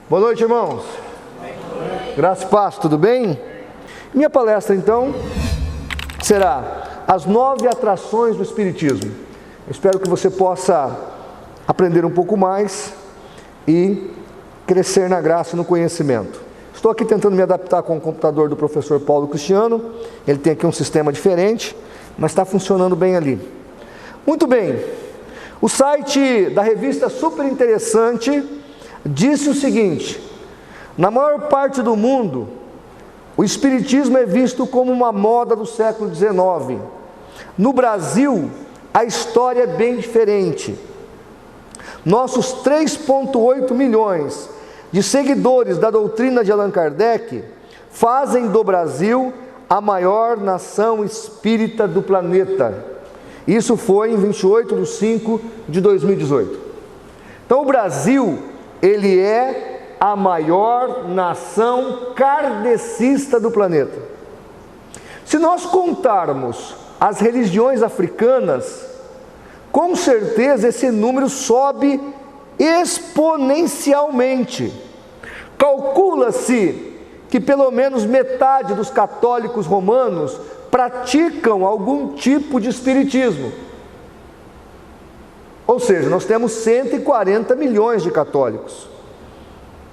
Boa noite, irmãos. Graça e paz, tudo bem? Minha palestra, então, será as 9 atrações do Espiritismo. Eu espero que você possa aprender um pouco mais e crescer na graça e no conhecimento. Estou aqui tentando me adaptar com o computador do professor Paulo Cristiano. Ele tem aqui um sistema diferente, mas está funcionando bem ali. Muito bem. O site da revista Super Interessante disse o seguinte: na maior parte do mundo, o Espiritismo é visto como uma moda do século XIX. No Brasil, a história é bem diferente. Nossos 3,8 milhões de seguidores da doutrina de Allan Kardec fazem do Brasil a maior nação espírita do planeta. Isso foi em 28 de 5 de 2018. Então o Brasil, ele é a maior nação kardecista do planeta. Se nós contarmos as religiões africanas, com certeza esse número sobe exponencialmente. Calcula-se que pelo menos metade dos católicos romanos praticam algum tipo de espiritismo. Ou seja, nós temos 140 milhões de católicos.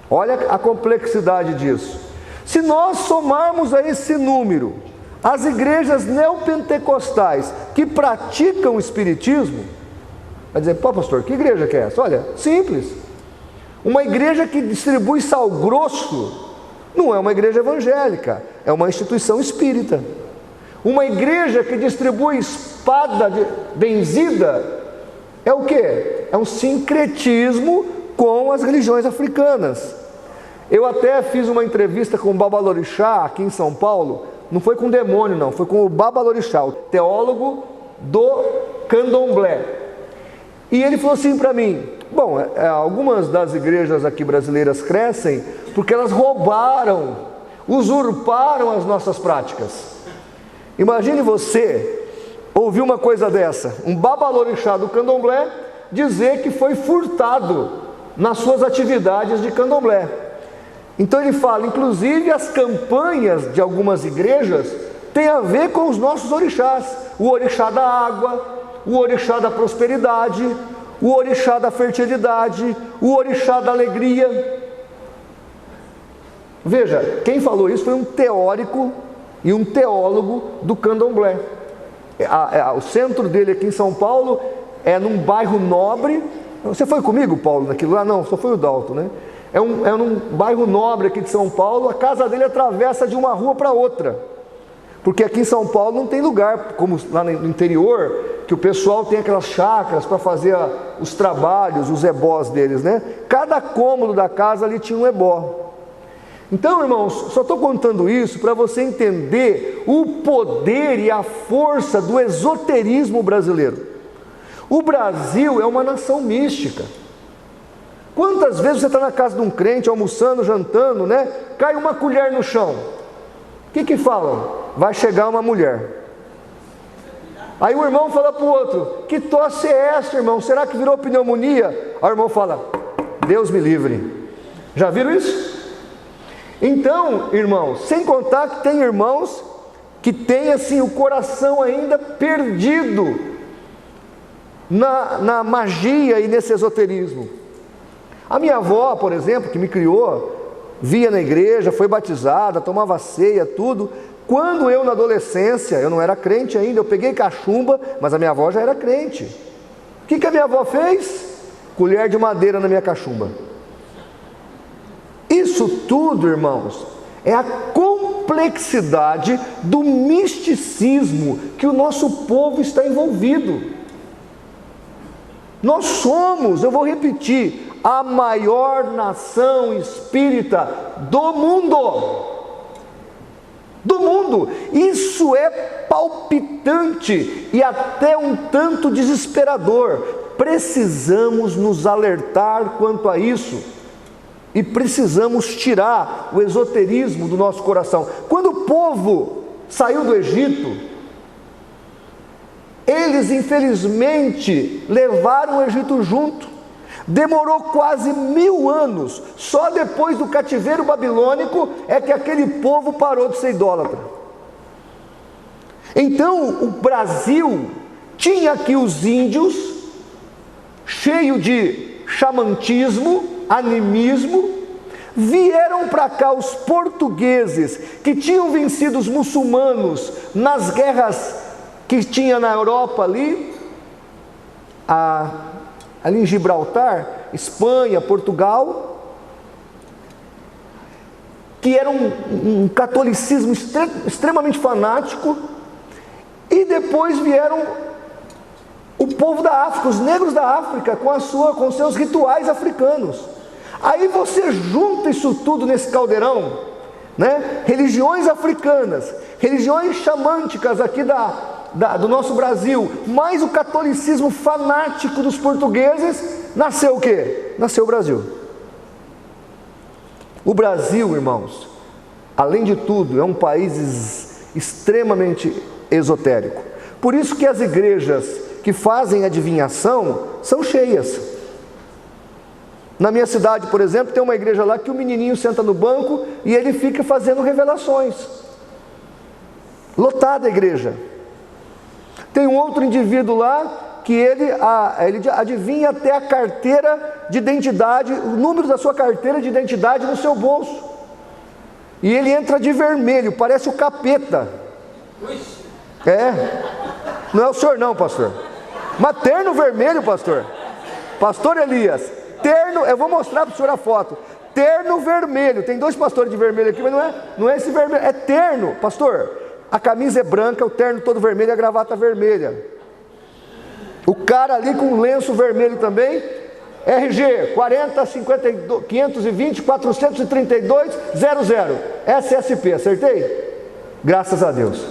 Olha a complexidade disso. Se nós somarmos a esse número as igrejas neopentecostais que praticam o espiritismo, vai dizer: pô, pastor, que igreja que é essa? Olha, simples. Uma igreja que distribui sal grosso não é uma igreja evangélica, é uma instituição espírita. Uma igreja que distribui espada benzida é o quê? É um sincretismo com as religiões africanas. Eu até fiz uma entrevista com o Babalorixá aqui em São Paulo. Não foi com o demônio, não, foi com o Babalorixá, o teólogo do Candomblé. E ele falou assim para mim: bom, algumas das igrejas aqui brasileiras crescem porque elas roubaram, usurparam as nossas práticas. Imagine você ouvir uma coisa dessa, um Babalorixá do Candomblé dizer que foi furtado nas suas atividades de candomblé. Então ele fala, inclusive as campanhas de algumas igrejas têm a ver com os nossos orixás: o orixá da água, o orixá da prosperidade, o orixá da fertilidade, o orixá da alegria. Veja, quem falou isso foi um teórico e um teólogo do candomblé. O centro dele aqui em São Paulo é num bairro nobre. Você foi comigo, Paulo, naquilo lá? Não, só foi o Dalton, né? É num bairro nobre aqui de São Paulo. A casa dele atravessa de uma rua para outra, porque aqui em São Paulo não tem lugar, como lá no interior, que o pessoal tem aquelas chácaras para fazer os trabalhos, os ebós deles, né? Cada cômodo da casa ali tinha um ebó. Então, irmãos, só estou contando isso para você entender o poder e a força do esoterismo brasileiro. O Brasil é uma nação mística. Quantas vezes você está na casa de um crente, almoçando, jantando, né? Cai uma colher no chão. O que falam? Vai chegar uma mulher. Aí o irmão fala para o outro: que tosse é essa, irmão? Será que virou pneumonia? Aí o irmão fala: Deus me livre. Já viram isso? Então, irmãos, sem contar que tem irmãos que têm assim o coração ainda perdido na magia e nesse esoterismo. A minha avó, por exemplo, que me criou, via na igreja, foi batizada, tomava ceia, tudo. Quando eu, na adolescência, eu não era crente ainda, eu peguei cachumba, mas a minha avó já era crente. O que a minha avó fez? Colher de madeira na minha cachumba. Isso tudo, irmãos, é a complexidade do misticismo que o nosso povo está envolvido. Nós somos, eu vou repetir, a maior nação espírita do mundo. Do mundo. Isso é palpitante e até um tanto desesperador. Precisamos nos alertar quanto a isso. E precisamos tirar o esoterismo do nosso coração. Quando o povo saiu do Egito, eles infelizmente levaram o Egito junto. Demorou quase 1000 anos, só depois do cativeiro babilônico é que aquele povo parou de ser idólatra. Então o Brasil tinha aqui os índios, cheio de xamantismo, animismo. Vieram para cá os portugueses, que tinham vencido os muçulmanos nas guerras que tinha na Europa ali em Gibraltar, Espanha, Portugal, que era um catolicismo extremamente fanático. E depois vieram o povo da África, os negros da África, com seus rituais africanos. Aí você junta isso tudo nesse caldeirão, né? Religiões africanas, religiões xamânticas aqui do nosso Brasil, mais o catolicismo fanático dos portugueses, nasceu o quê? Nasceu o Brasil. O Brasil, irmãos, além de tudo, é um país extremamente esotérico. Por isso que as igrejas que fazem adivinhação são cheias. Na minha cidade, por exemplo, tem uma igreja lá que o menininho senta no banco e ele fica fazendo revelações. Lotada a igreja. Tem um outro indivíduo lá que ele adivinha até a carteira de identidade, o número da sua carteira de identidade no seu bolso. E ele entra de vermelho, parece o capeta. Não é o senhor não, pastor. Mas terno vermelho, pastor. Pastor Elias, terno, eu vou mostrar para o senhor a foto. Terno vermelho, tem 2 pastores de vermelho aqui, mas não é esse vermelho, é terno, pastor. A camisa é branca, o terno todo vermelho e a gravata vermelha. O cara ali com um lenço vermelho também. RG 40 52 520 432 00 SSP, acertei? Graças a Deus.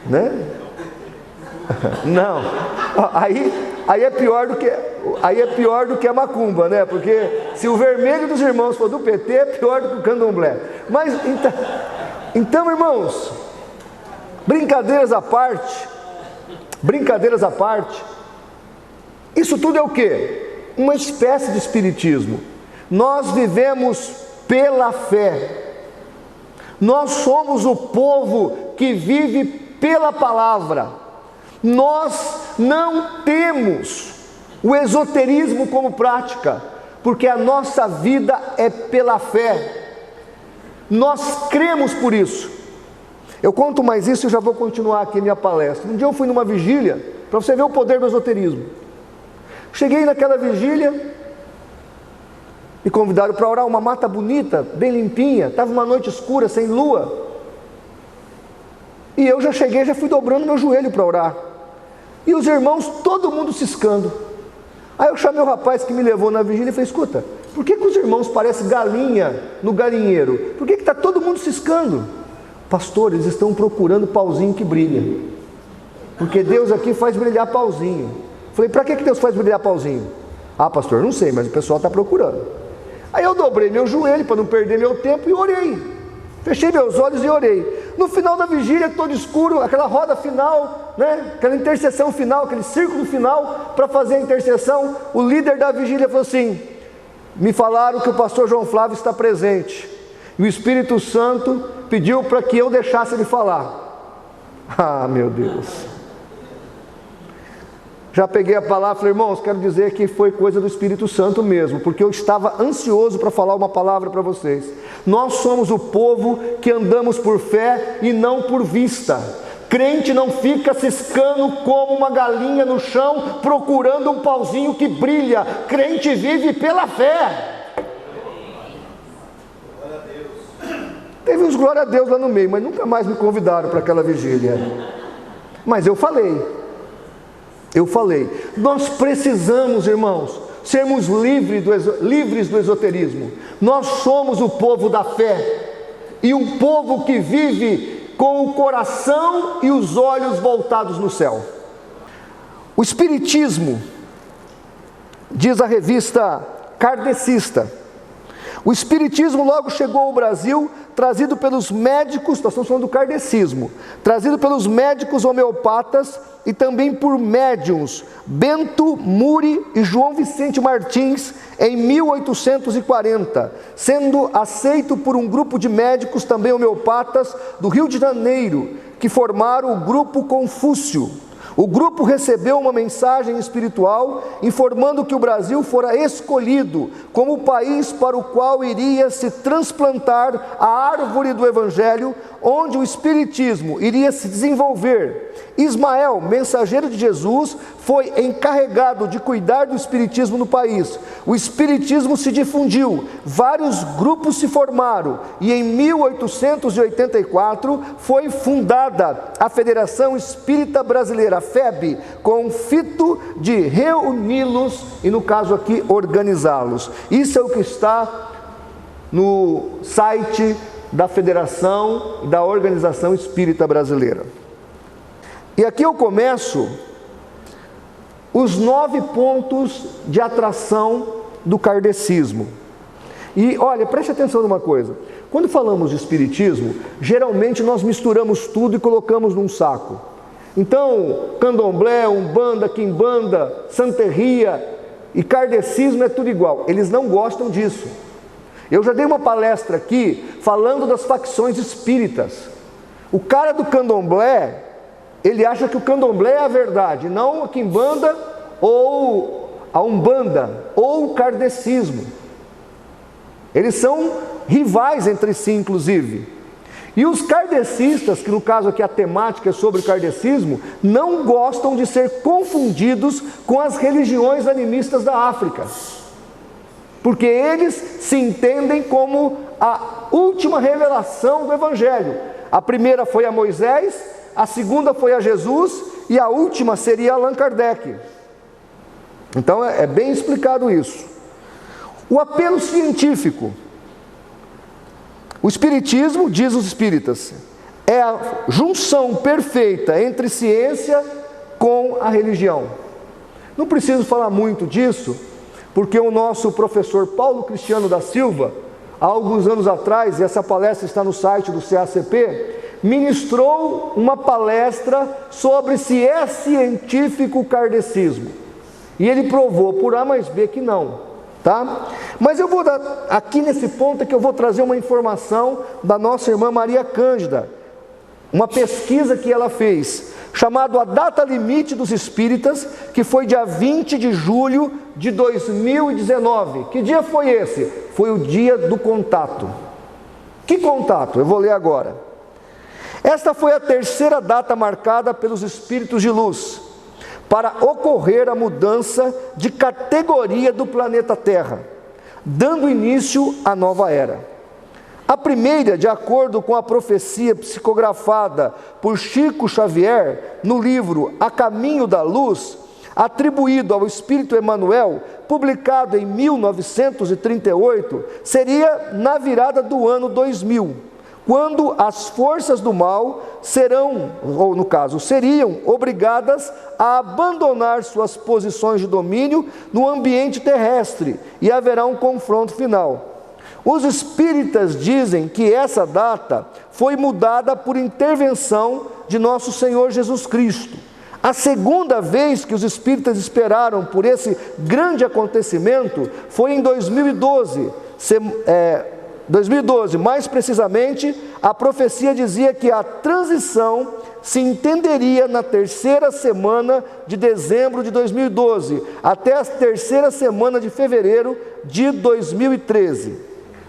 Né? Não. Aí é pior do que a macumba, né? Porque se o vermelho dos irmãos for do PT, é pior do que o candomblé. Mas então, irmãos, brincadeiras à parte, isso tudo é o quê? Uma espécie de espiritismo. Nós vivemos pela fé. Nós somos o povo que vive pela palavra. Nós não temos o esoterismo como prática, porque a nossa vida é pela fé. Nós cremos por isso. Eu conto mais isso e já vou continuar aqui minha palestra. Um dia eu fui numa vigília, para você ver o poder do esoterismo. Cheguei naquela vigília, me convidaram para orar, uma mata bonita, bem limpinha, estava uma noite escura, sem lua. E eu já cheguei, já fui dobrando meu joelho para orar. E os irmãos, todo mundo ciscando. Aí eu chamei o rapaz que me levou na vigília e falei: escuta, por que os irmãos parecem galinha no galinheiro? Por que está todo mundo ciscando? Pastor, eles estão procurando pauzinho que brilha. Porque Deus aqui faz brilhar pauzinho. Falei: para que Deus faz brilhar pauzinho? Ah, pastor, não sei, mas o pessoal está procurando. Aí eu dobrei meu joelho para não perder meu tempo e orei. Fechei meus olhos e orei. No final da vigília, todo escuro, aquela roda final, né? Aquela intercessão final, aquele círculo final para fazer a intercessão, o líder da vigília falou assim: me falaram que o pastor João Flávio está presente, e o Espírito Santo pediu para que eu deixasse ele falar. Ah, meu Deus. Já peguei a palavra e falei: irmãos, quero dizer que foi coisa do Espírito Santo mesmo, porque eu estava ansioso para falar uma palavra para vocês. Nós somos o povo que andamos por fé e não por vista. Crente não fica ciscando como uma galinha no chão, procurando um pauzinho que brilha. Crente vive pela fé. Teve uns glória a Deus lá no meio, mas nunca mais me convidaram para aquela vigília. Mas eu falei, nós precisamos, irmãos, sermos livres do esoterismo. Nós somos o povo da fé, e um povo que vive com o coração e os olhos voltados no céu. O Espiritismo, diz a revista kardecista, O espiritismo logo chegou ao Brasil, trazido pelos médicos, nós estamos falando do kardecismo, trazido pelos médicos homeopatas e também por médiuns, Bento Muri e João Vicente Martins, em 1840, sendo aceito por um grupo de médicos também homeopatas do Rio de Janeiro, que formaram o Grupo Confúcio. O grupo recebeu uma mensagem espiritual informando que o Brasil fora escolhido como o país para o qual iria se transplantar a árvore do Evangelho, onde o Espiritismo iria se desenvolver. Ismael, mensageiro de Jesus, foi encarregado de cuidar do Espiritismo no país. O Espiritismo se difundiu, vários grupos se formaram e em 1884 foi fundada a Federação Espírita Brasileira, FEB, com o fito de reuni-los e, no caso aqui, organizá-los. Isso é o que está no site da Federação da Organização Espírita Brasileira. E aqui eu começo os 9 pontos de atração do kardecismo. E olha, preste atenção numa coisa. Quando falamos de espiritismo, geralmente nós misturamos tudo e colocamos num saco. Então, candomblé, umbanda, quimbanda, santeria e kardecismo é tudo igual. Eles não gostam disso. Eu já dei uma palestra aqui falando das facções espíritas. O cara do candomblé, ele acha que o candomblé é a verdade, não a quimbanda ou a umbanda ou o kardecismo. Eles são rivais entre si, inclusive. E os kardecistas, que no caso aqui a temática é sobre o kardecismo, não gostam de ser confundidos com as religiões animistas da África, porque eles se entendem como a última revelação do Evangelho. A primeira foi a Moisés, a segunda foi a Jesus e a última seria Allan Kardec. Então é bem explicado isso. O apelo científico. O espiritismo, diz os espíritas, é a junção perfeita entre ciência com a religião. Não preciso falar muito disso, porque o nosso professor Paulo Cristiano da Silva, há alguns anos atrás, e essa palestra está no site do CACP, ministrou uma palestra sobre se é científico o kardecismo. E ele provou por A mais B que não. Tá? Mas eu vou dar, aqui nesse ponto é que eu vou trazer uma informação da nossa irmã Maria Cândida, uma pesquisa que ela fez, chamado A Data Limite dos Espíritas, que foi dia 20 de julho de 2019. Que dia foi esse? Foi o dia do contato. Que contato? Eu vou ler agora. Esta foi a terceira data marcada pelos espíritos de luz, para ocorrer a mudança de categoria do planeta Terra, dando início à nova era. A primeira, de acordo com a profecia psicografada por Chico Xavier, no livro A Caminho da Luz, atribuído ao Espírito Emmanuel, publicado em 1938, seria na virada do ano 2000, quando as forças do mal seriam obrigadas a abandonar suas posições de domínio no ambiente terrestre e haverá um confronto final. Os espíritas dizem que essa data foi mudada por intervenção de nosso Senhor Jesus Cristo. A segunda vez que os espíritas esperaram por esse grande acontecimento foi em 2012. 2012, mais precisamente, a profecia dizia que a transição se entenderia na terceira semana de dezembro de 2012, até a terceira semana de fevereiro de 2013.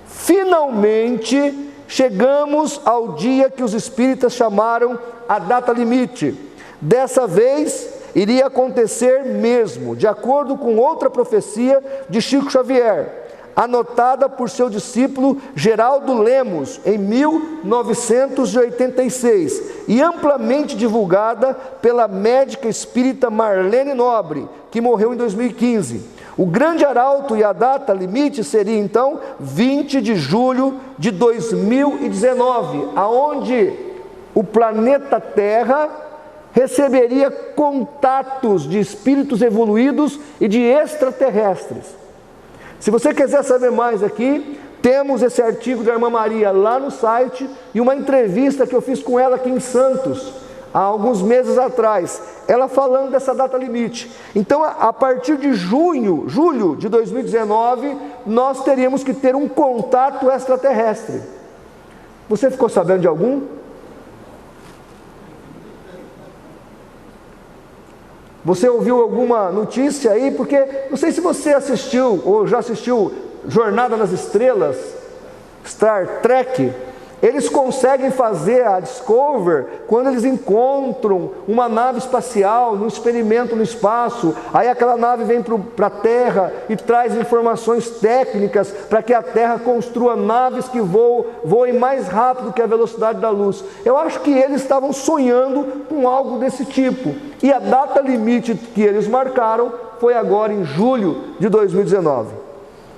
Finalmente, chegamos ao dia que os espíritas chamaram a data limite. Dessa vez, iria acontecer mesmo, de acordo com outra profecia de Chico Xavier, anotada por seu discípulo Geraldo Lemos em 1986 e amplamente divulgada pela médica espírita Marlene Nobre, que morreu em 2015. O grande arauto e a data limite seria então 20 de julho de 2019, aonde o planeta Terra receberia contatos de espíritos evoluídos e de extraterrestres. Se você quiser saber mais aqui, Temos esse artigo da irmã Maria lá no site e uma entrevista que eu fiz com ela aqui em Santos, há alguns meses atrás, ela falando dessa data limite. Então, a partir de julho de 2019, nós teríamos que ter um contato extraterrestre. Você ficou sabendo de algum? Você ouviu alguma notícia aí? Porque não sei se você assistiu ou já assistiu Jornada nas Estrelas, Star Trek. Eles conseguem fazer a Discover quando eles encontram uma nave espacial, num experimento no espaço. Aí aquela nave vem para a Terra e traz informações técnicas para que a Terra construa naves que voem mais rápido que a velocidade da luz. Eu acho que eles estavam sonhando com algo desse tipo. E a data limite que eles marcaram foi agora em julho de 2019.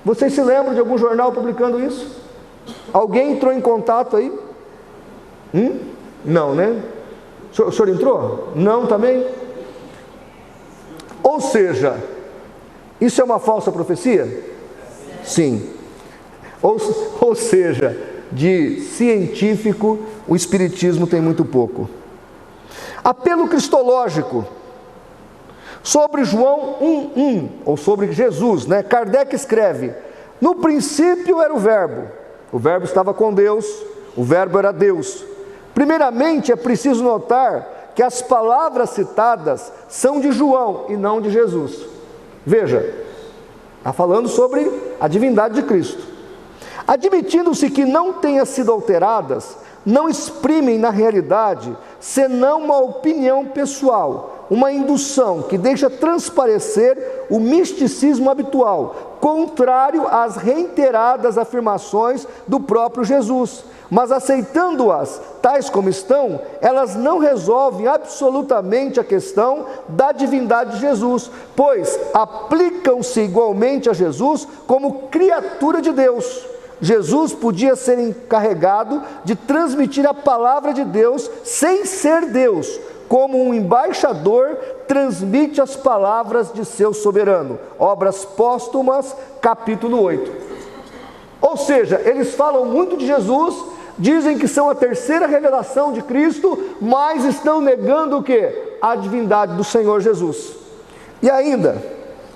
Vocês se lembram de algum jornal publicando isso? Alguém entrou em contato aí? Não, né? O senhor entrou? Não também? Ou seja, isso é uma falsa profecia? Sim. Ou seja, de científico, o Espiritismo tem muito pouco. Apelo cristológico. Sobre João 1:1, ou sobre Jesus, né? Kardec escreve: no princípio era o Verbo estava com Deus, o Verbo era Deus. Primeiramente, é preciso notar que as palavras citadas são de João e não de Jesus. Veja, está falando sobre a divindade de Cristo. Admitindo-se que não tenham sido alteradas, não exprimem na realidade senão uma opinião pessoal, uma indução que deixa transparecer o misticismo habitual, contrário às reiteradas afirmações do próprio Jesus. Mas aceitando-as tais como estão, elas não resolvem absolutamente a questão da divindade de Jesus, pois aplicam-se igualmente a Jesus como criatura de Deus. Jesus podia ser encarregado de transmitir a palavra de Deus sem ser Deus, como um embaixador transmite as palavras de seu soberano. Obras Póstumas, capítulo 8. Ou seja, eles falam muito de Jesus, dizem que são a terceira revelação de Cristo, mas estão negando o quê? A divindade do Senhor Jesus. E ainda,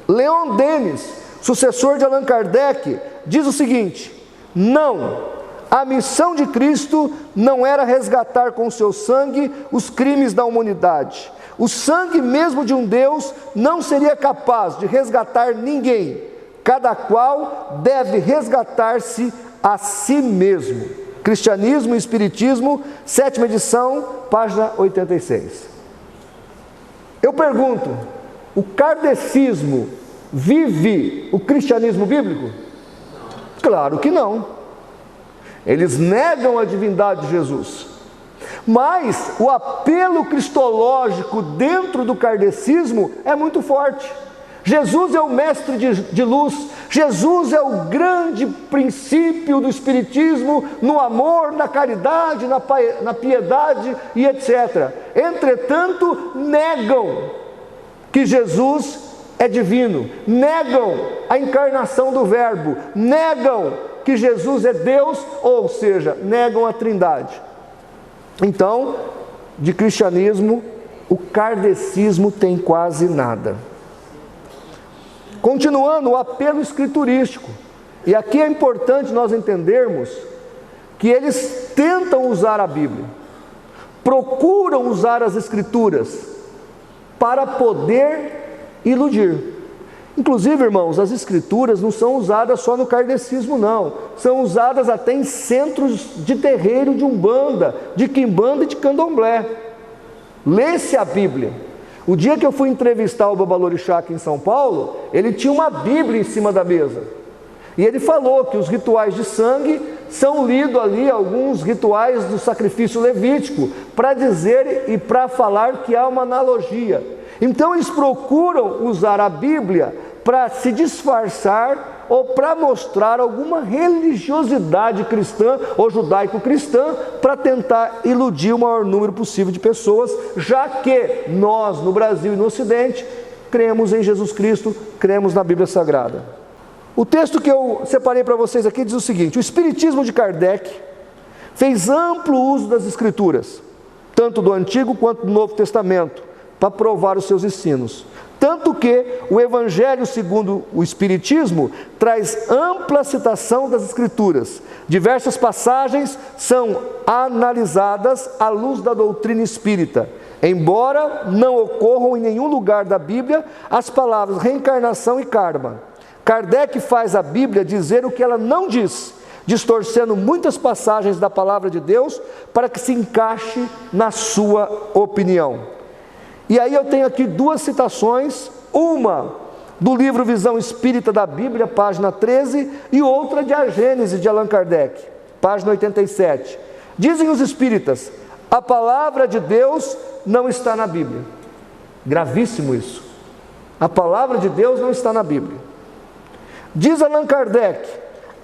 Leon Denis, sucessor de Allan Kardec, diz o seguinte: não, a missão de Cristo não era resgatar com seu sangue os crimes da humanidade. O sangue mesmo de um Deus não seria capaz de resgatar ninguém. Cada qual deve resgatar-se a si mesmo. Cristianismo e Espiritismo, 7ª edição, página 86. Eu pergunto, o kardecismo vive o cristianismo bíblico? Claro que não. Eles negam a divindade de Jesus. Mas o apelo cristológico dentro do kardecismo é muito forte. Jesus é o mestre de luz, Jesus é o grande princípio do Espiritismo, no amor, na caridade, na piedade e etc. Entretanto, negam que Jesus é divino, negam a encarnação do Verbo, negam que Jesus é Deus, ou seja, negam a Trindade. Então, de cristianismo, o kardecismo tem quase nada. Continuando, o apelo escriturístico. E aqui é importante nós entendermos que eles tentam usar a Bíblia, procuram usar as Escrituras para poder iludir. Inclusive, irmãos, as Escrituras não são usadas só no kardecismo, não. São usadas até em centros de terreiro de Umbanda, de Quimbanda e de Candomblé. Lê-se a Bíblia. O dia que eu fui entrevistar o Babalorixá aqui em São Paulo, ele tinha uma Bíblia em cima da mesa. E ele falou que os rituais de sangue são lidos ali, alguns rituais do sacrifício levítico, para dizer e para falar que há uma analogia. Então eles procuram usar a Bíblia para se disfarçar ou para mostrar alguma religiosidade cristã ou judaico-cristã para tentar iludir o maior número possível de pessoas, já que nós no Brasil e no Ocidente cremos em Jesus Cristo, cremos na Bíblia Sagrada. O texto que eu separei para vocês aqui diz o seguinte: o Espiritismo de Kardec fez amplo uso das Escrituras, tanto do Antigo quanto do Novo Testamento, para provar os seus ensinos. Tanto que o Evangelho segundo o Espiritismo traz ampla citação das Escrituras. Diversas passagens são analisadas à luz da doutrina espírita, embora não ocorram em nenhum lugar da Bíblia as palavras reencarnação e karma. Kardec faz a Bíblia dizer o que ela não diz, distorcendo muitas passagens da palavra de Deus para que se encaixe na sua opinião. E aí eu tenho aqui duas citações, uma do livro Visão Espírita da Bíblia, página 13, e outra de A Gênese, de Allan Kardec, página 87. Dizem os espíritas: a palavra de Deus não está na Bíblia. Gravíssimo isso. A palavra de Deus não está na Bíblia. Diz Allan Kardec: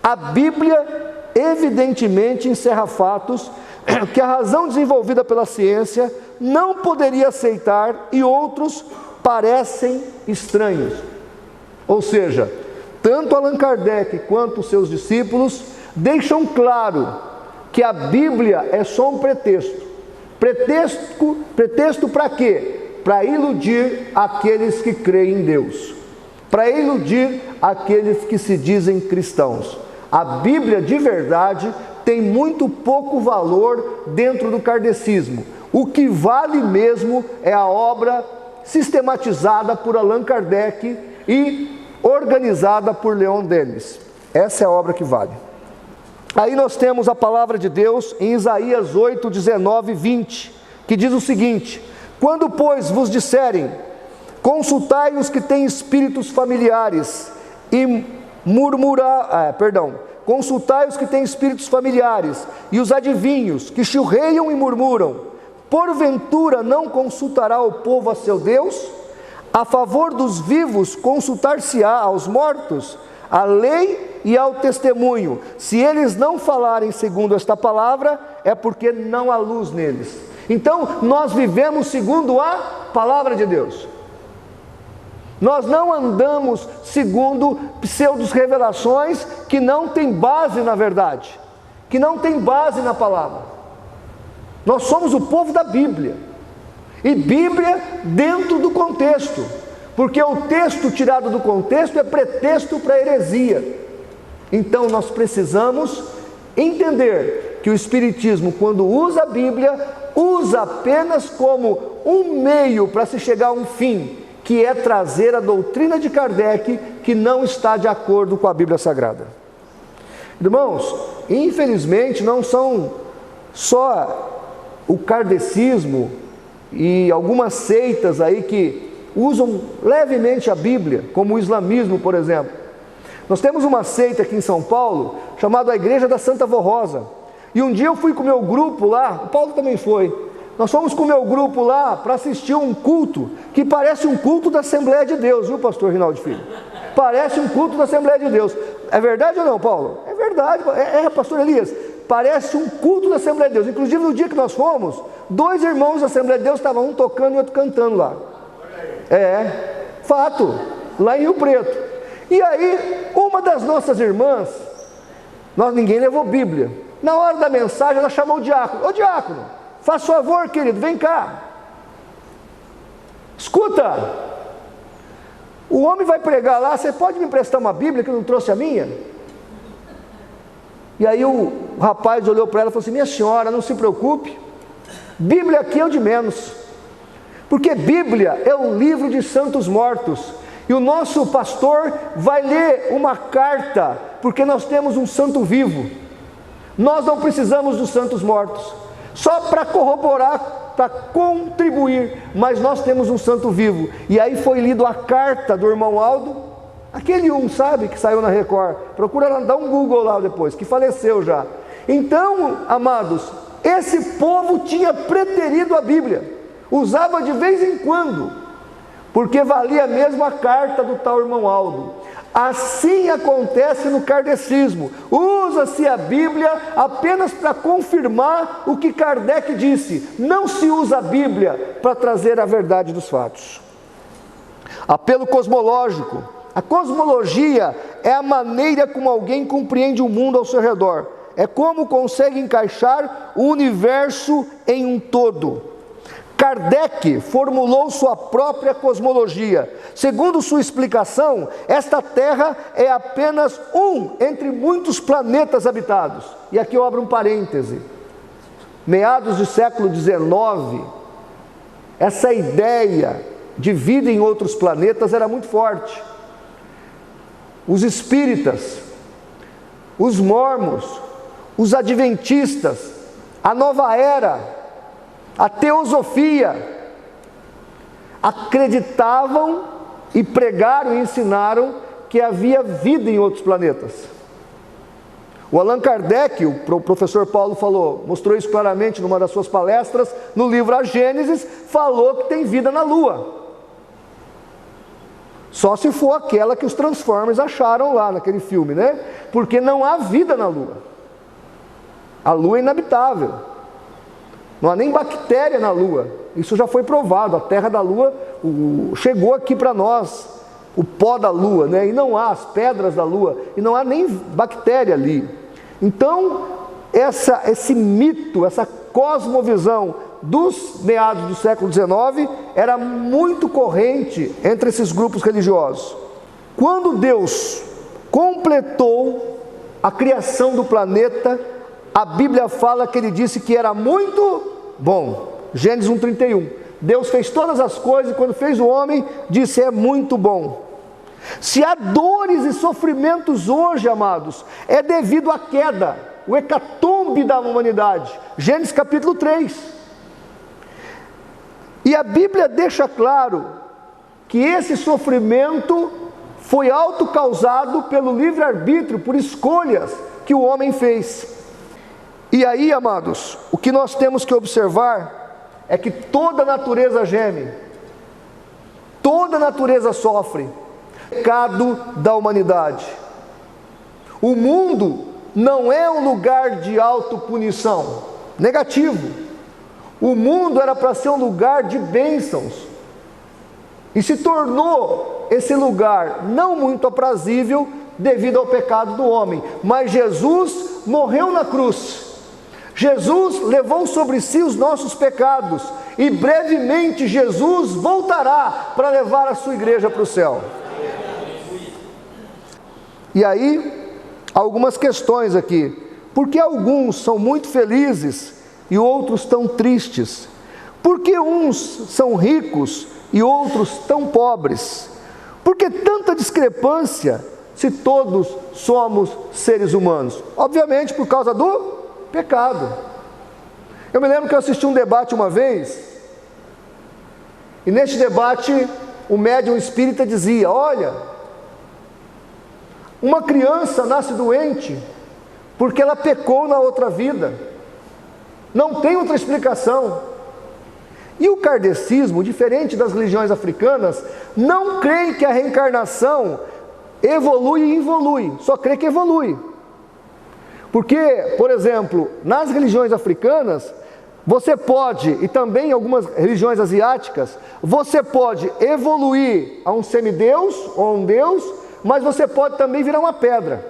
a Bíblia evidentemente encerra fatos que a razão desenvolvida pela ciência não poderia aceitar e outros parecem estranhos. Ou seja, tanto Allan Kardec quanto os seus discípulos deixam claro que a Bíblia é só um pretexto. Pretexto para quê? Para iludir aqueles que creem em Deus, para iludir aqueles que se dizem cristãos. A Bíblia de verdade tem muito pouco valor dentro do kardecismo. O que vale mesmo é a obra sistematizada por Allan Kardec e organizada por Leon Denis. Essa é a obra que vale. Aí nós temos a palavra de Deus em Isaías 8, 19 e 20, que diz o seguinte: quando, pois, vos disserem, consultai os que têm espíritos familiares e consultai os que têm espíritos familiares e os adivinhos que churreiam e murmuram, porventura não consultará o povo a seu Deus? A favor dos vivos consultar-se-á aos mortos, a lei e ao testemunho. Se eles não falarem segundo esta palavra, é porque não há luz neles. Então, nós vivemos segundo a palavra de Deus. Nós não andamos segundo pseudo-revelações que não têm base na verdade, que não têm base na palavra. Nós somos o povo da Bíblia, e Bíblia dentro do contexto, porque o texto tirado do contexto é pretexto para heresia. Então nós precisamos entender que o Espiritismo, quando usa a Bíblia, usa apenas como um meio para se chegar a um fim, que é trazer a doutrina de Kardec, que não está de acordo com a Bíblia Sagrada. Irmãos, infelizmente não são só o kardecismo e algumas seitas aí que usam levemente a Bíblia, como o islamismo, por exemplo. Nós temos uma seita aqui em São Paulo, chamada a Igreja da Santa Vó Rosa, e um dia eu fui com o meu grupo lá, o Paulo também foi. Nós fomos com o meu grupo lá para assistir um culto que parece um culto da Assembleia de Deus, viu, pastor Rinaldo Filho? Parece um culto da Assembleia de Deus. É verdade ou não, Paulo? É verdade, pastor Elias. Parece um culto da Assembleia de Deus. Inclusive, no dia que nós fomos, 2 irmãos da Assembleia de Deus estavam um tocando e outro cantando lá. Fato, lá em Rio Preto. E aí, uma das nossas irmãs, ninguém levou Bíblia. Na hora da mensagem, ela chamou o diácono. Ô diácono, faz favor, querido, vem cá. Escuta, o homem vai pregar lá, você pode me emprestar uma Bíblia que eu não trouxe a minha? E aí o rapaz olhou para ela e falou assim: minha senhora, não se preocupe, Bíblia aqui é o de menos, porque Bíblia é um livro de santos mortos, e o nosso pastor vai ler uma carta, porque nós temos um santo vivo. Nós não precisamos dos santos mortos, só para corroborar, para contribuir, mas nós temos um santo vivo. E aí foi lido a carta do irmão Aldo, aquele sabe, que saiu na Record, procura lá, dá um Google lá depois, que faleceu já. Então, amados, esse povo tinha preterido a Bíblia, usava de vez em quando, porque valia mesmo a carta do tal irmão Aldo. Assim acontece no kardecismo, usa-se a Bíblia apenas para confirmar o que Kardec disse, não se usa a Bíblia para trazer a verdade dos fatos. Apelo cosmológico, A cosmologia é a maneira como alguém compreende o mundo ao seu redor. É como consegue encaixar o universo em um todo. Kardec formulou sua própria cosmologia. Segundo sua explicação, esta Terra é apenas um entre muitos planetas habitados. E aqui eu abro um parêntese. Meados do século XIX, essa ideia de vida em outros planetas era muito forte. Os espíritas, os mormons, os adventistas, a nova era, a teosofia, acreditavam e pregaram e ensinaram que havia vida em outros planetas. O Allan Kardec, o professor Paulo mostrou isso claramente numa das suas palestras, no livro A Gênesis, falou que tem vida na Lua. Só se for aquela que os Transformers acharam lá naquele filme, né? Porque não há vida na Lua. A Lua é inabitável. Não há nem bactéria na Lua. Isso já foi provado. A terra da Lua chegou aqui para nós. O pó da Lua, né? E não há as pedras da Lua. E não há nem bactéria ali. Então, esse mito, essa cosmovisão dos meados do século XIX era muito corrente entre esses grupos religiosos. Quando Deus completou a criação do planeta, a Bíblia fala que ele disse que era muito bom. Gênesis 1:31. Deus fez todas as coisas e quando fez o homem, disse: é muito bom. Se há dores e sofrimentos hoje, amados, é devido à queda, o hecatombe da humanidade. Gênesis capítulo 3. E a Bíblia deixa claro que esse sofrimento foi autocausado pelo livre-arbítrio, por escolhas que o homem fez. E aí, amados, o que nós temos que observar é que toda a natureza geme, toda a natureza sofre o pecado da humanidade. O mundo não é um lugar de autopunição, negativo. O mundo era para ser um lugar de bênçãos, e se tornou esse lugar não muito aprazível devido ao pecado do homem. Mas Jesus morreu na cruz, Jesus levou sobre si os nossos pecados, e brevemente Jesus voltará para levar a sua igreja para o céu. E aí, algumas questões aqui. Por que alguns são muito felizes e outros tão tristes? Por que uns são ricos e outros tão pobres? Por que tanta discrepância se todos somos seres humanos? Obviamente por causa do pecado. Eu me lembro que eu assisti um debate uma vez, e neste debate o médium espírita dizia: olha, uma criança nasce doente porque ela pecou na outra vida, não tem outra explicação. E o kardecismo, diferente das religiões africanas, não crê que a reencarnação evolui e involui, só crê que evolui. Porque, por exemplo, nas religiões africanas, você pode, e também em algumas religiões asiáticas, você pode evoluir a um semideus ou a um deus, mas você pode também virar uma pedra.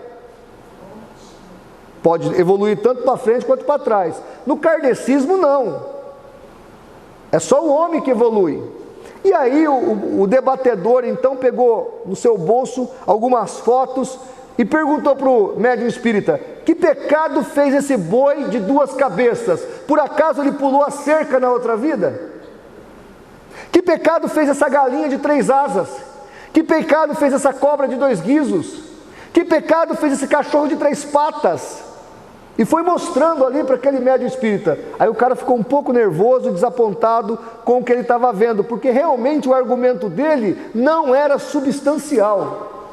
Pode evoluir tanto para frente quanto para trás. No kardecismo não. É só o homem que evolui. E aí o debatedor então pegou no seu bolso algumas fotos e perguntou para o médium espírita: que pecado fez esse boi de 2 cabeças? Por acaso ele pulou a cerca na outra vida? Que pecado fez essa galinha de 3 asas? Que pecado fez essa cobra de 2 guizos? Que pecado fez esse cachorro de 3 patas? E foi mostrando ali para aquele médium espírita. Aí o cara ficou um pouco nervoso, desapontado com o que ele estava vendo, porque realmente o argumento dele não era substancial.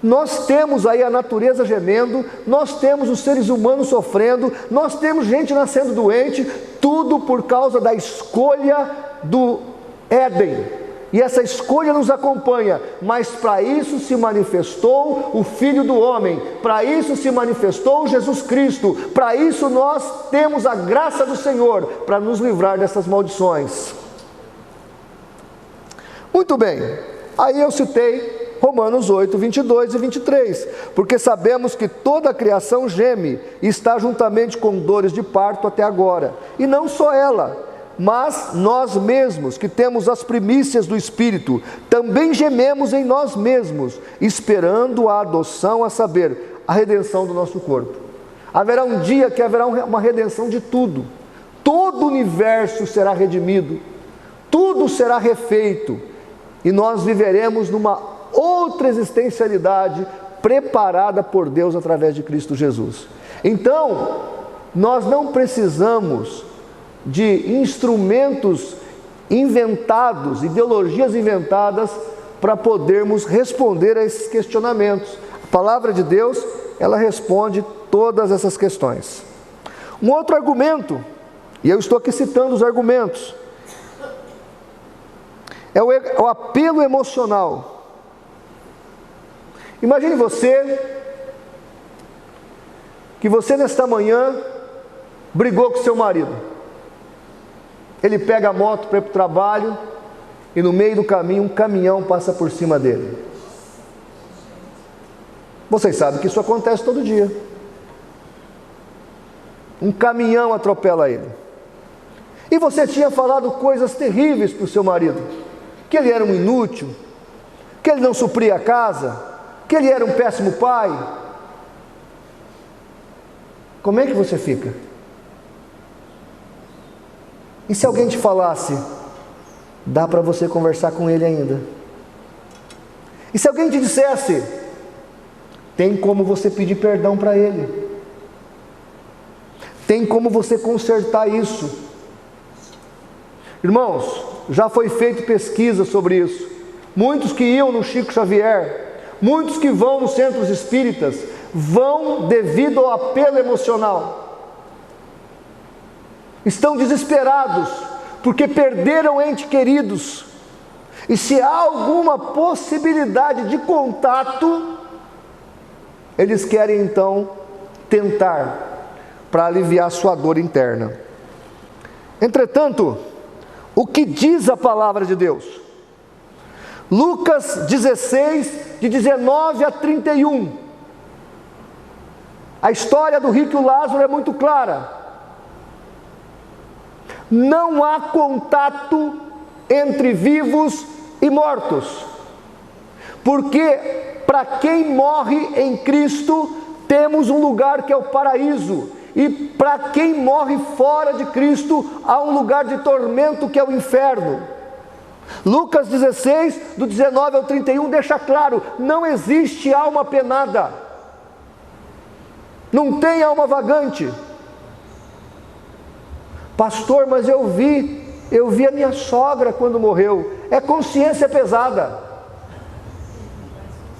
Nós temos aí a natureza gemendo, nós temos os seres humanos sofrendo, nós temos gente nascendo doente, tudo por causa da escolha do Éden. E essa escolha nos acompanha, mas para isso se manifestou o Filho do Homem, para isso se manifestou Jesus Cristo, para isso nós temos a graça do Senhor, para nos livrar dessas maldições. Muito bem, Aí eu citei Romanos 8, 22 e 23, porque sabemos que toda a criação geme e está juntamente com dores de parto até agora, e não só ela, mas nós mesmos, que temos as primícias do Espírito, também gememos em nós mesmos, esperando a adoção, a saber, a redenção do nosso corpo. Haverá um dia que haverá uma redenção de tudo, todo o universo será redimido, tudo será refeito, e nós viveremos numa outra existencialidade preparada por Deus através de Cristo Jesus. Então, nós não precisamos de instrumentos inventados, ideologias inventadas, para podermos responder a esses questionamentos. A palavra de Deus, ela responde todas essas questões. Um outro argumento, e eu estou aqui citando os argumentos, é o apelo emocional. Imagine que você nesta manhã brigou com seu marido. Ele pega a moto para ir para o trabalho e no meio do caminho um caminhão passa por cima dele. Vocês sabem que isso acontece todo dia. Um caminhão atropela ele. E você tinha falado coisas terríveis para o seu marido, que ele era um inútil, que ele não supria a casa, que ele era um péssimo pai. Como é que você fica? E se alguém te falasse, dá para você conversar com ele ainda? E se alguém te dissesse, tem como você pedir perdão para ele? Tem como você consertar isso? Irmãos, já foi feita pesquisa sobre isso. Muitos que iam no Chico Xavier, muitos que vão nos centros espíritas, vão devido ao apelo emocional. Estão desesperados, porque perderam entes queridos, e se há alguma possibilidade de contato, eles querem então tentar, para aliviar sua dor interna. Entretanto, o que diz a palavra de Deus? Lucas 16, de 19 a 31. A história do rico e o Lázaro é muito clara. Não há contato entre vivos e mortos, porque para quem morre em Cristo, temos um lugar que é o paraíso, e para quem morre fora de Cristo, há um lugar de tormento que é o inferno. Lucas 16, do 19 ao 31, deixa claro, não existe alma penada, não tem alma vagante. Pastor, mas eu vi a minha sogra quando morreu. É consciência pesada.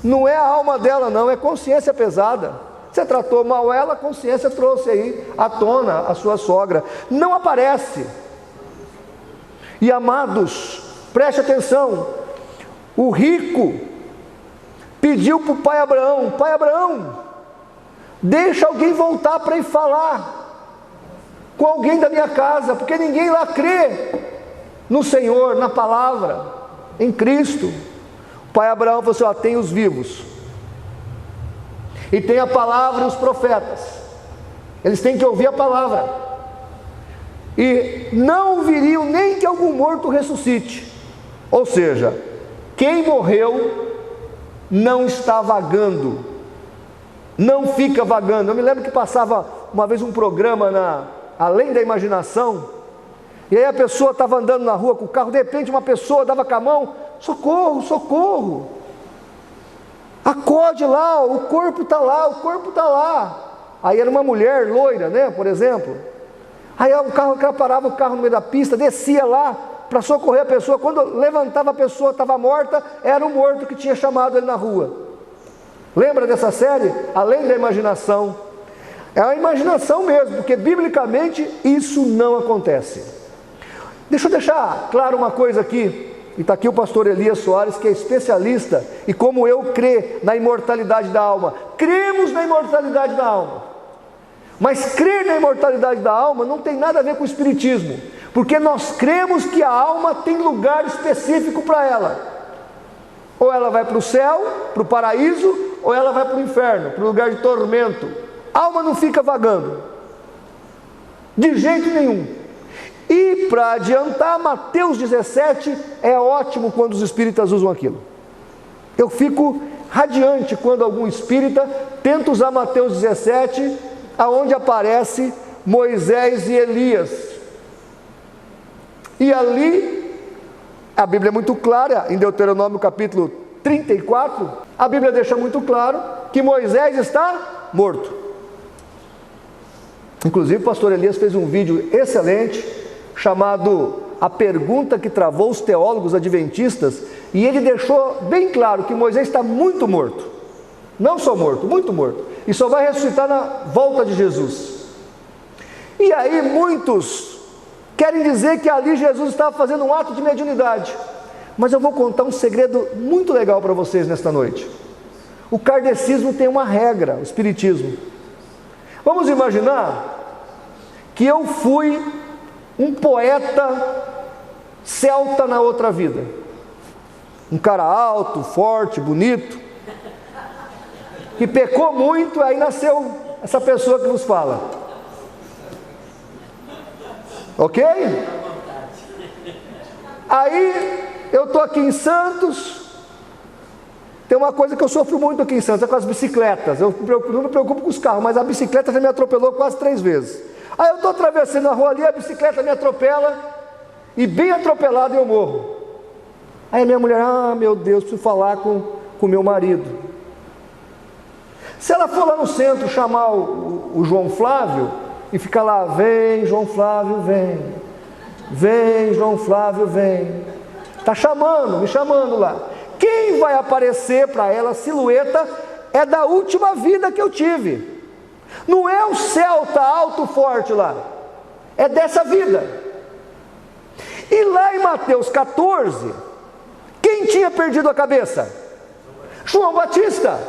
Não é a alma dela não, é consciência pesada. Você tratou mal ela, a consciência trouxe aí à tona a sua sogra. Não aparece. E amados, preste atenção. O rico pediu para o pai Abraão, pai Abraão, deixa alguém voltar para ir falar com alguém da minha casa, porque ninguém lá crê no Senhor, na palavra, em Cristo. O pai Abraão falou assim, tem os vivos, e tem a palavra e os profetas, eles têm que ouvir a palavra, e não viriam nem que algum morto ressuscite. Ou seja, quem morreu não está vagando, não fica vagando. Eu me lembro que passava uma vez um programa Além da Imaginação, e aí a pessoa estava andando na rua com o carro, de repente uma pessoa dava com a mão, socorro, socorro, acode lá, o corpo está lá, o corpo está lá. Aí era uma mulher loira, né, por exemplo. Aí o carro parava, o carro no meio da pista, descia lá para socorrer a pessoa. Quando levantava a pessoa, estava morta, era o morto que tinha chamado ele na rua. Lembra dessa série? Além da Imaginação. É a imaginação mesmo, porque biblicamente isso não acontece. Deixa eu deixar claro uma coisa aqui, e está aqui o pastor Elias Soares, que é especialista, e como eu crê na imortalidade da alma. Cremos na imortalidade da alma, mas crer na imortalidade da alma não tem nada a ver com o espiritismo, porque nós cremos que a alma tem lugar específico para ela. Ou ela vai para o céu, para o paraíso, ou ela vai para o inferno, para o lugar de tormento. A alma não fica vagando, de jeito nenhum. E para adiantar, Mateus 17 é ótimo quando os espíritas usam aquilo. Eu fico radiante quando algum espírita tenta usar Mateus 17, aonde aparece Moisés e Elias. E ali, a Bíblia é muito clara, em Deuteronômio capítulo 34, a Bíblia deixa muito claro que Moisés está morto. Inclusive o pastor Elias fez um vídeo excelente, chamado A Pergunta que Travou os Teólogos Adventistas, e ele deixou bem claro que Moisés está muito morto, não só morto, muito morto, e só vai ressuscitar na volta de Jesus. E aí muitos querem dizer que ali Jesus estava fazendo um ato de mediunidade, mas eu vou contar um segredo muito legal para vocês nesta noite. O kardecismo tem uma regra, o espiritismo. Vamos imaginar que eu fui um poeta celta na outra vida, um cara alto, forte, bonito, que pecou muito, aí nasceu essa pessoa que vos fala, ok? Aí eu estou aqui em Santos. Tem uma coisa que eu sofro muito aqui em Santos, é com as bicicletas. Eu não me preocupo com os carros, mas a bicicleta já me atropelou quase 3 vezes. Aí eu estou atravessando a rua ali, a bicicleta me atropela, e bem atropelado eu morro. Aí a minha mulher, meu Deus, preciso falar com o meu marido. Se ela for lá no centro chamar o João Flávio, e ficar lá, vem João Flávio, vem. Vem João Flávio, vem. Está chamando, me chamando lá. Quem vai aparecer para ela, a silhueta, é da última vida que eu tive. Não é o celta alto forte lá, é dessa vida. E lá em Mateus 14, quem tinha perdido a cabeça? João Batista.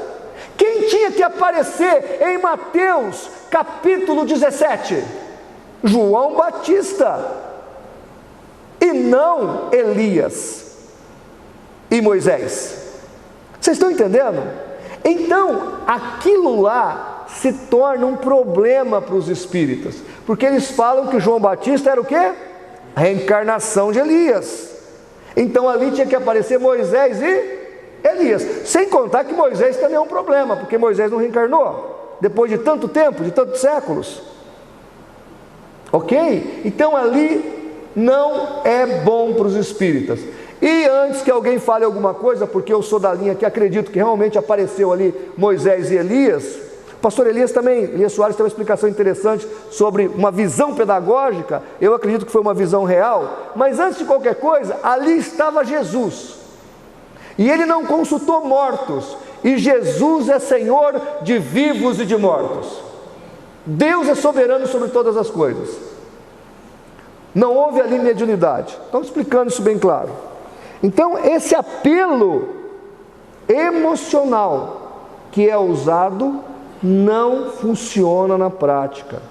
Quem tinha que aparecer em Mateus capítulo 17? João Batista. E não Elias e Moisés. Vocês estão entendendo? Então, aquilo lá se torna um problema para os espíritas, porque eles falam que João Batista era o quê? A reencarnação de Elias. Então ali tinha que aparecer Moisés e Elias, sem contar que Moisés também é um problema, porque Moisés não reencarnou depois de tanto tempo, de tantos séculos, ok? Então ali não é bom para os espíritas. E antes que alguém fale alguma coisa, porque eu sou da linha que acredito que realmente apareceu ali Moisés e Elias, pastor Elias Soares tem uma explicação interessante sobre uma visão pedagógica. Eu acredito que foi uma visão real, mas antes de qualquer coisa, ali estava Jesus, e ele não consultou mortos, e Jesus é Senhor de vivos e de mortos. Deus é soberano sobre todas as coisas. Não houve ali mediunidade. Estamos explicando isso bem claro. Então esse apelo emocional que é usado não funciona na prática,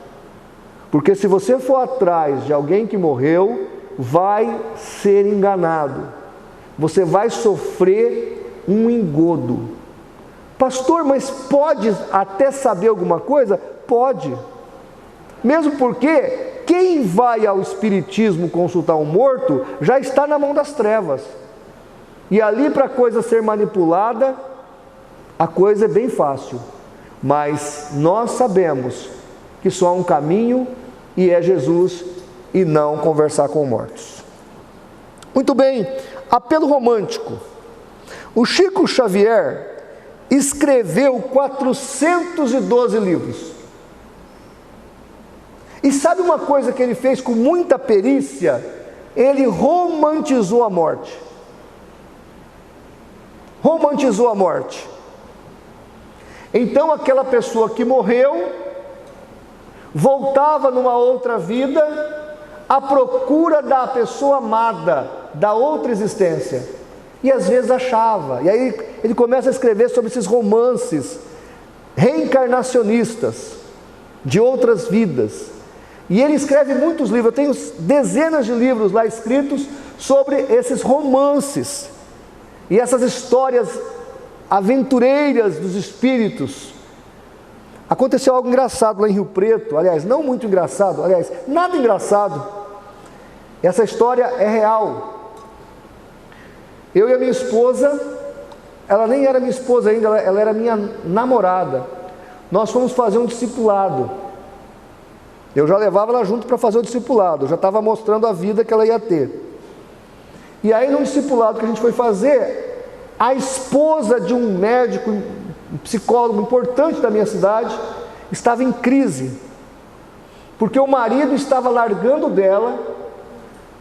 porque se você for atrás de alguém que morreu, vai ser enganado, você vai sofrer um engodo. Pastor, mas pode até saber alguma coisa? Pode, mesmo porque quem vai ao espiritismo consultar um morto já está na mão das trevas, e ali para a coisa ser manipulada, a coisa é bem fácil. Mas nós sabemos que só há um caminho, e é Jesus, e não conversar com mortos. Muito bem, apelo romântico. O Chico Xavier escreveu 412 livros. E sabe uma coisa que ele fez com muita perícia? Ele romantizou a morte. Romantizou a morte. Então aquela pessoa que morreu voltava numa outra vida à procura da pessoa amada, da outra existência, e às vezes achava. E aí ele começa a escrever sobre esses romances reencarnacionistas de outras vidas, e ele escreve muitos livros. Eu tenho dezenas de livros lá escritos sobre esses romances. E essas histórias aventureiras dos espíritos. Aconteceu algo engraçado lá em Rio Preto, aliás, não muito engraçado, aliás, nada engraçado. Essa história é real. Eu e a minha esposa, ela nem era minha esposa ainda, ela era minha namorada. Nós fomos fazer um discipulado. Eu já levava ela junto para fazer o discipulado, eu já estava mostrando a vida que ela ia ter. E aí no discipulado que a gente foi fazer, a esposa de um médico, um psicólogo importante da minha cidade, estava em crise, porque o marido estava largando dela,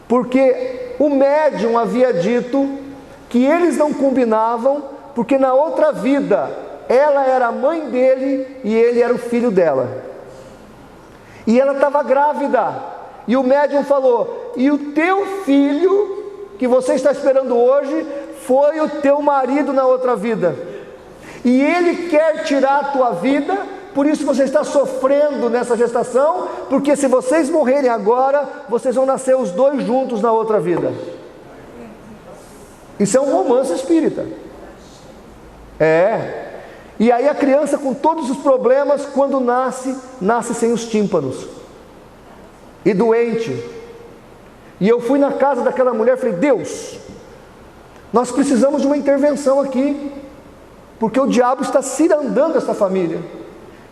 porque o médium havia dito que eles não combinavam, porque na outra vida ela era a mãe dele e ele era o filho dela. E ela estava grávida, e o médium falou: e o teu filho, que você está esperando hoje, foi o teu marido na outra vida, e ele quer tirar a tua vida, por isso você está sofrendo nessa gestação, porque se vocês morrerem agora, vocês vão nascer os dois juntos na outra vida. Isso é um romance espírita. E aí a criança, com todos os problemas, quando nasce sem os tímpanos, e doente. E eu fui na casa daquela mulher e falei: Deus, nós precisamos de uma intervenção aqui, porque o diabo está cirandando essa família.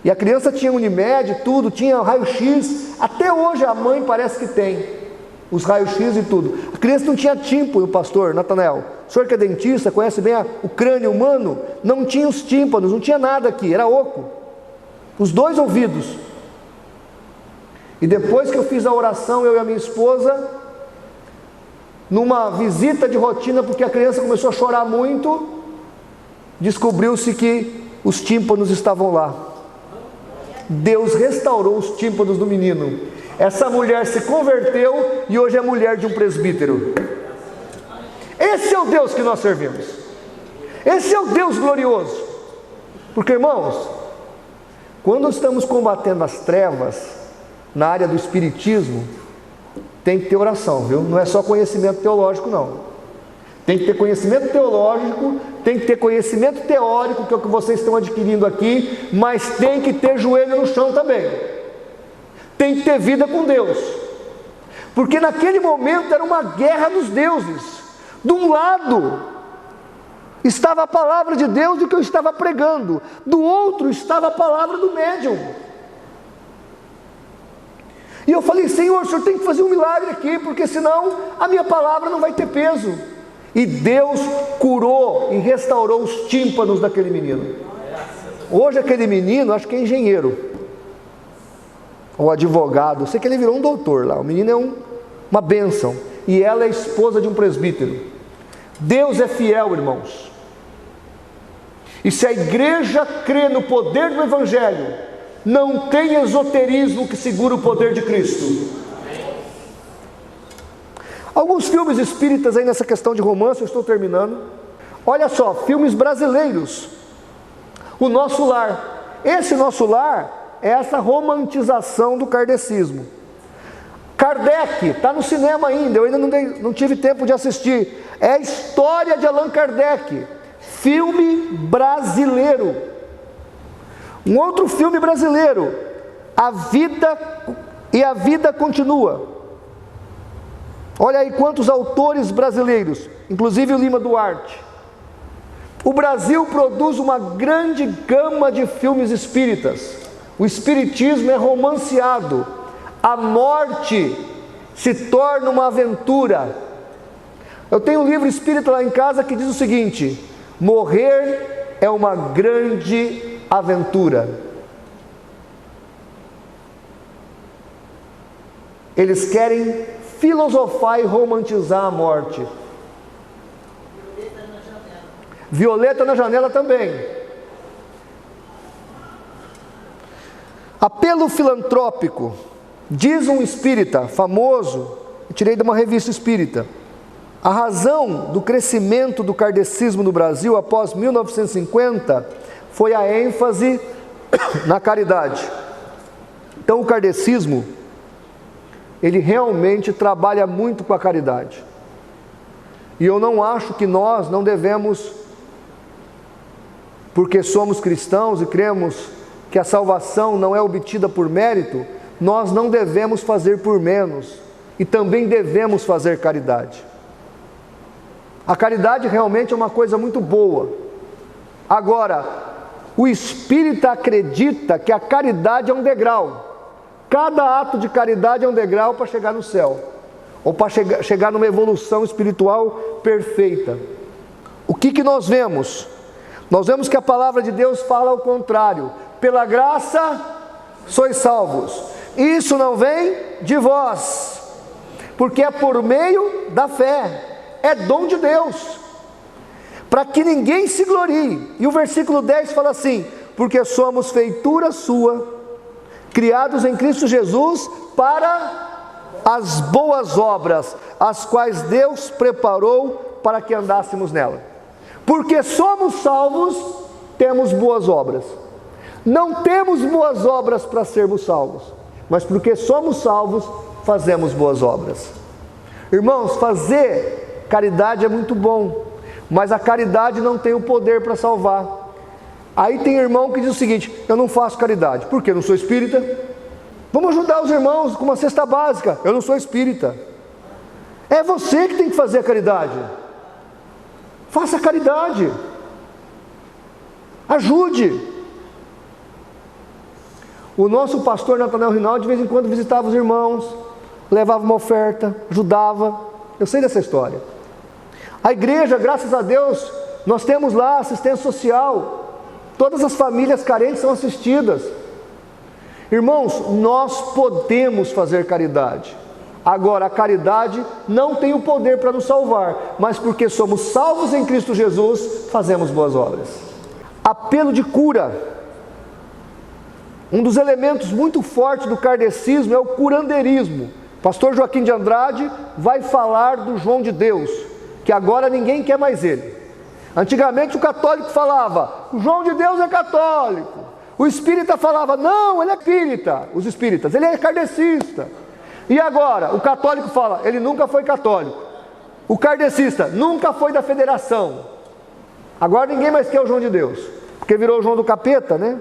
E a criança tinha Unimed, tudo, tinha raio-x, até hoje a mãe parece que tem os raios-x e tudo. A criança não tinha tímpano, pastor Natanael, o senhor que é dentista, conhece bem o crânio humano, não tinha os tímpanos, não tinha nada aqui, era oco, os dois ouvidos. E depois que eu fiz a oração, eu e a minha esposa, numa visita de rotina, porque a criança começou a chorar muito, descobriu-se que os tímpanos estavam lá. Deus restaurou os tímpanos do menino. Essa mulher se converteu e hoje é mulher de um presbítero. Esse é o Deus que nós servimos. Esse é o Deus glorioso. Porque, irmãos, quando estamos combatendo as trevas na área do espiritismo, tem que ter oração, viu? Não é só conhecimento teológico, não. Tem que ter conhecimento teológico, tem que ter conhecimento teórico, que é o que vocês estão adquirindo aqui, mas tem que ter joelho no chão também. Tem que ter vida com Deus. Porque naquele momento era uma guerra dos deuses. De um lado estava a palavra de Deus do que eu estava pregando, do outro estava a palavra do médium. E eu falei: Senhor, o Senhor tem que fazer um milagre aqui, porque senão a minha palavra não vai ter peso. E Deus curou e restaurou os tímpanos daquele menino. Hoje aquele menino, acho que é engenheiro, ou advogado, eu sei que ele virou um doutor lá. O menino é uma bênção, e ela é esposa de um presbítero. Deus é fiel, irmãos. E se a igreja crê no poder do Evangelho, não tem esoterismo que segura o poder de Cristo. Alguns filmes espíritas aí nessa questão de romance, eu estou terminando. Olha só, filmes brasileiros. O Nosso Lar. Esse Nosso Lar é essa romantização do kardecismo. Kardec, está no cinema ainda, eu ainda não tive tempo de assistir. É a história de Allan Kardec. Filme brasileiro. Um outro filme brasileiro, A Vida Continua. Olha aí quantos autores brasileiros, inclusive o Lima Duarte. O Brasil produz uma grande gama de filmes espíritas. O espiritismo é romanceado. A morte se torna uma aventura. Eu tenho um livro espírita lá em casa que diz o seguinte: morrer é uma grande aventura. Eles querem filosofar e romantizar a morte. Violeta na Janela também. Apelo filantrópico. Diz um espírita famoso, eu tirei de uma revista espírita: a razão do crescimento do kardecismo no Brasil após 1950 foi a ênfase na caridade. Então o kardecismo, ele realmente trabalha muito com a caridade. E eu não acho que nós não devemos, porque somos cristãos e cremos que a salvação não é obtida por mérito, nós não devemos fazer por menos, e também devemos fazer caridade. A caridade realmente é uma coisa muito boa. Agora, o espírita acredita que a caridade é um degrau. Cada ato de caridade é um degrau para chegar no céu, ou para chegar numa evolução espiritual perfeita. O que nós vemos? Nós vemos que a palavra de Deus fala ao contrário: pela graça sois salvos. Isso não vem de vós, porque é por meio da fé, é dom de Deus, para que ninguém se glorie. E o versículo 10 fala assim: porque somos feitura sua, criados em Cristo Jesus para as boas obras, as quais Deus preparou para que andássemos nela. Porque somos salvos, temos boas obras. Não temos boas obras para sermos salvos, mas porque somos salvos, fazemos boas obras. Irmãos, fazer caridade é muito bom, mas a caridade não tem o poder para salvar. Aí tem irmão que diz o seguinte: eu não faço caridade, porque eu não sou espírita. Vamos ajudar os irmãos com uma cesta básica. Eu não sou espírita. É você que tem que fazer a caridade. Faça a caridade. Ajude. O nosso pastor Natanael Rinaldi de vez em quando visitava os irmãos, levava uma oferta, ajudava. Eu sei dessa história. A igreja, graças a Deus, nós temos lá assistência social. Todas as famílias carentes são assistidas. Irmãos, nós podemos fazer caridade. Agora, a caridade não tem o poder para nos salvar, mas porque somos salvos em Cristo Jesus, fazemos boas obras. Apelo de cura. Um dos elementos muito fortes do kardecismo é o curandeirismo. Pastor Joaquim de Andrade vai falar do João de Deus, que agora ninguém quer mais ele. Antigamente o católico falava: o João de Deus é católico. O espírita falava: não, ele é espírita. Os espíritas, ele é kardecista. E agora, o católico fala: ele nunca foi católico. O kardecista nunca foi da federação. Agora ninguém mais quer o João de Deus, porque virou o João do capeta, né?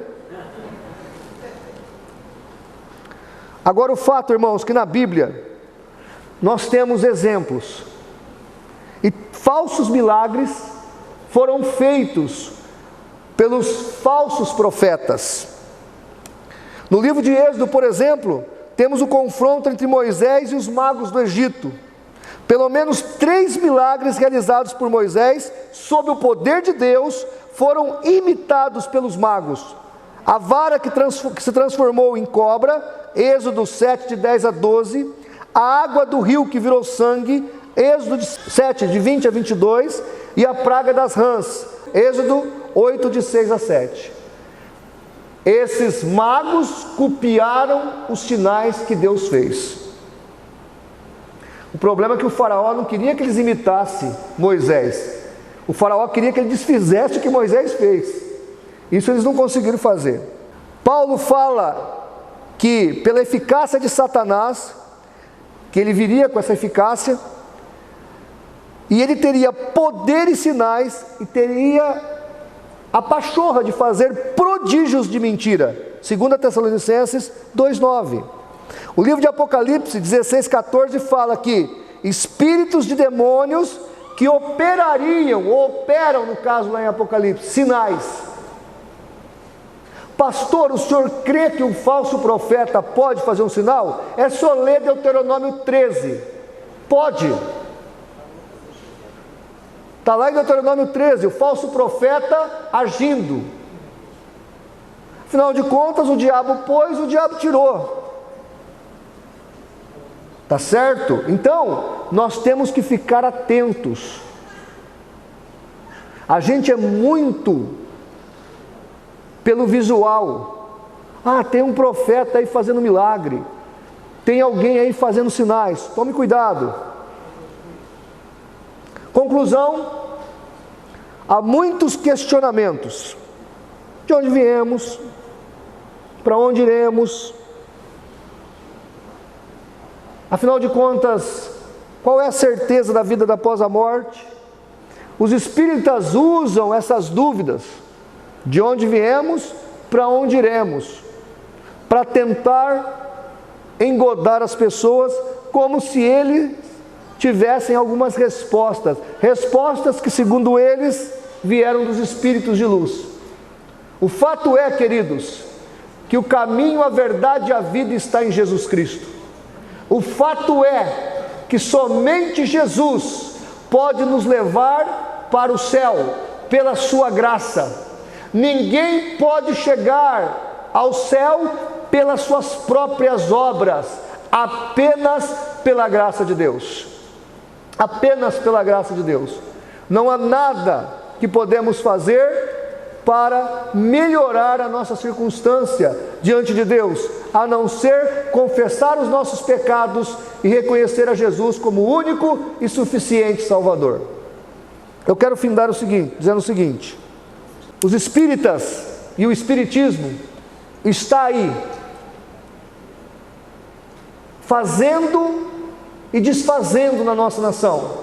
Agora o fato, irmãos, que na Bíblia nós temos exemplos, e falsos milagres foram feitos pelos falsos profetas. No livro de Êxodo, por exemplo, temos o confronto entre Moisés e os magos do Egito. Pelo menos 3 milagres realizados por Moisés, sob o poder de Deus, foram imitados pelos magos. A vara que se transformou em cobra, Êxodo 7, de 10 a 12. A água do rio que virou sangue, Êxodo 7, de 20 a 22. E a praga das rãs, Êxodo 8, de 6 a 7. Esses magos copiaram os sinais que Deus fez. O problema é que o faraó não queria que eles imitassem Moisés. O faraó queria que ele desfizesse o que Moisés fez. Isso eles não conseguiram fazer. Paulo fala que pela eficácia de Satanás, que ele viria com essa eficácia, e ele teria poder e sinais, e teria a pachorra de fazer prodígios de mentira. 2 Tessalonicenses 2,9. O livro de Apocalipse 16,14 fala que espíritos de demônios que operariam, ou operam no caso lá em Apocalipse, sinais. Pastor, o senhor crê que um falso profeta pode fazer um sinal? É só ler Deuteronômio 13. Pode. Está lá em Deuteronômio 13, o falso profeta agindo. Afinal de contas, o diabo pôs, o diabo tirou. Tá certo? Então, nós temos que ficar atentos. A gente é muito pelo visual. Ah, tem um profeta aí fazendo milagre. Tem alguém aí fazendo sinais. Tome cuidado. Conclusão: há muitos questionamentos. De onde viemos? Para onde iremos? Afinal de contas, qual é a certeza da vida após a morte? os espíritas usam essas dúvidas, de onde viemos, para onde iremos, para tentar engodar as pessoas, como se eles tivessem algumas respostas, respostas que, segundo eles, vieram dos espíritos de luz. O fato é, queridos, que o caminho, a verdade e a vida está em Jesus Cristo. O fato é que somente Jesus pode nos levar para o céu, pela sua graça. Ninguém pode chegar ao céu pelas suas próprias obras, apenas pela graça de Deus. Apenas pela graça de Deus. Não há nada que podemos fazer para melhorar a nossa circunstância diante de Deus, a não ser confessar os nossos pecados e reconhecer a Jesus como o único e suficiente Salvador. Eu quero findar dizendo o seguinte: os espíritas e o espiritismo está aí, fazendo e desfazendo na nossa nação.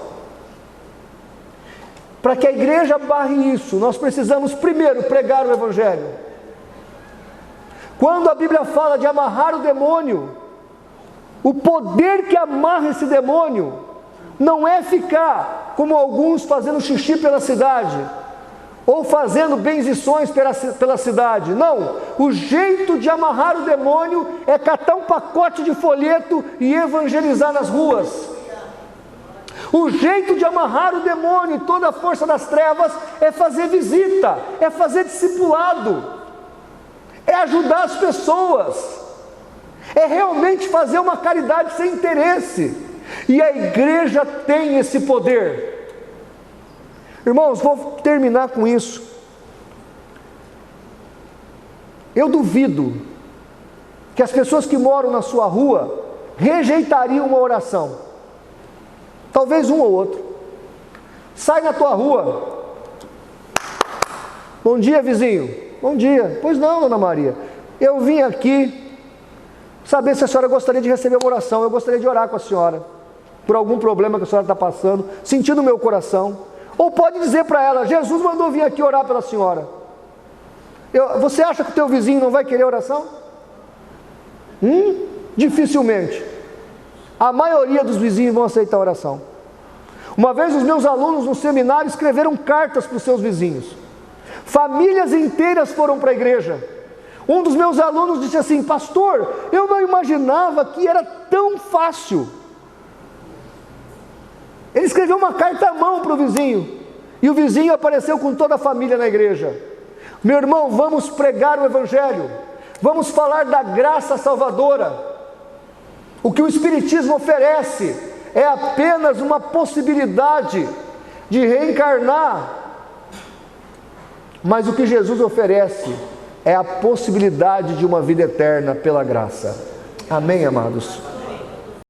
Para que a igreja barre isso, nós precisamos primeiro pregar o Evangelho. Quando a Bíblia fala de amarrar o demônio, o poder que amarra esse demônio não é ficar como alguns fazendo xixi pela cidade, ou fazendo benzições pela cidade. Não, o jeito de amarrar o demônio é catar um pacote de folheto e evangelizar nas ruas. O jeito de amarrar o demônio e toda a força das trevas é fazer visita, é fazer discipulado, é ajudar as pessoas, é realmente fazer uma caridade sem interesse. E a igreja tem esse poder. Irmãos, vou terminar com isso. Eu duvido que as pessoas que moram na sua rua rejeitariam uma oração. Talvez um ou outro. Sai na tua rua. Bom dia, vizinho. Bom dia. Pois não, dona Maria. Eu vim aqui saber se a senhora gostaria de receber uma oração. Eu gostaria de orar com a senhora por algum problema que a senhora está passando, sentindo no meu coração. Ou pode dizer para ela: Jesus mandou vir aqui orar pela senhora. Você acha que o teu vizinho não vai querer oração? Dificilmente. A maioria dos vizinhos vão aceitar a oração. Uma vez os meus alunos no seminário escreveram cartas para os seus vizinhos. Famílias inteiras foram para a igreja. Um dos meus alunos disse assim: pastor, eu não imaginava que era tão fácil. Ele escreveu uma carta à mão para o vizinho, e o vizinho apareceu com toda a família na igreja. Meu irmão, vamos pregar o Evangelho, vamos falar da graça salvadora. O que o Espiritismo oferece é apenas uma possibilidade de reencarnar, mas o que Jesus oferece é a possibilidade de uma vida eterna pela graça. Amém, amados?